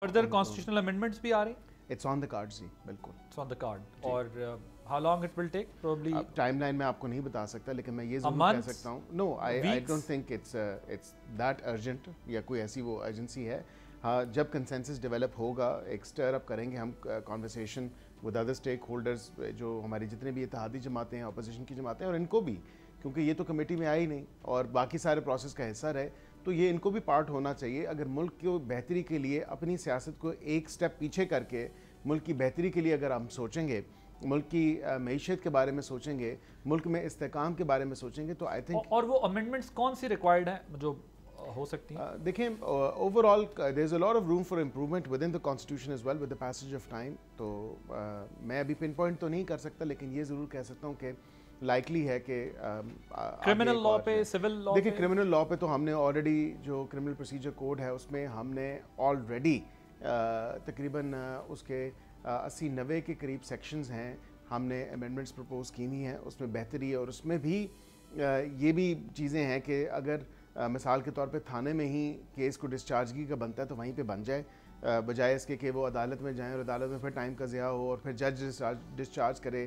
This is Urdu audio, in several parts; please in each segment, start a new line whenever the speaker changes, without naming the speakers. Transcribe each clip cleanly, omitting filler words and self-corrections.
فردر کانسٹیٹیوشنل امینڈمنٹس بھی آ رہی ہیں؟
اٹس آن دا کارڈ جی، بالکل
اٹس آن دا کارڈ. اور how long it will take? Probably
time line میں آپ کو نہیں بتا سکتا، لیکن میں یہ ضرور کہہ سکتا ہوں no I don't think it's that urgent یا کوئی ایسی وہ ایجنسی ہے. ہاں، جب کنسنسس ڈیولپ ہوگا، ایک اسٹر اپ کریں گے ہم conversation with other stake holders, جو ہماری جتنے بھی اتحادی جماعتیں ہیں، اپوزیشن کی جماعتیں ہیں، اور ان کو بھی، کیونکہ یہ تو کمیٹی میں آئی نہیں اور باقی سارے پروسیس کا حصہ رہے، تو یہ ان کو بھی پارٹ ہونا چاہیے. اگر ملک کو بہتری کے لیے اپنی سیاست کو ایک سٹیپ پیچھے کر کے ملک کی بہتری کے لیے اگر ہم سوچیں گے، ملک کی معیشت کے بارے میں سوچیں گے، ملک میں استحکام کے بارے میں سوچیں گے، تو آئی تھنک.
اور وہ امینڈمنٹس کون سی ریکوائرڈ ہیں جو ہو سکتی ہیں؟
دیکھیں، overall there is a lot of room for improvement within the constitution as well with the passage of time. تو میں ابھی پن پوائنٹ تو نہیں کر سکتا، لیکن یہ ضرور کہہ سکتا ہوں کہ لائکلی ہے کہ
کرمنل لا پہ، سول لا پہ.
دیکھیں، کرمنل لا پہ تو ہم نے آلریڈی جو کرمنل پروسیجر کوڈ ہے اس میں ہم نے آلریڈی تقریباً اس کے 80-90 کے قریب سیکشنز ہیں، ہم نے امینڈمنٹس پرپوز کی ہوئی ہیں. اس میں بہتری ہے، اور اس میں بھی یہ بھی چیزیں ہیں کہ اگر مثال کے طور پہ تھانے میں ہی کیس کو ڈسچارجگی کا بنتا ہے تو وہیں پہ بن جائے، بجائے اس کے کہ وہ عدالت میں جائیں اور عدالت میں پھر ٹائم کا ضیاع ہو اور پھر جج ڈسچارج کرے،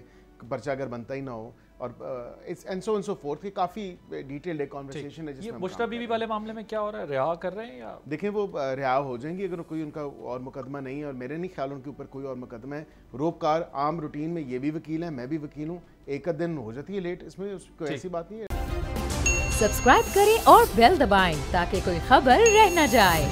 پرچہ اگر بنتا ہی نہ ہو. اور اینڈ سو فورتھ کی کافی ڈیٹیلڈ ایک کنورسیشن ہے جس میں
بشریٰ بی بی والے معاملے میں کیا ہو رہا ہے؟ رہا کر رہے ہیں یا
دیکھیں وہ رہا ہو جائیں گی اگر کوئی ان کا اور مقدمہ نہیں ہے، اور میرے نہیں خیال ان کے اوپر کوئی اور مقدمہ ہے. روپکار عام روٹین میں یہ بھی وکیل ہیں، میں بھی وکیل ہوں، ایک دن ہو جاتی ہے لیٹ، اس میں کوئی ایسی بات نہیں ہے.
سبسکرائب کریں اور بیل دبائیں تاکہ کوئی خبر رہ نہ جائے.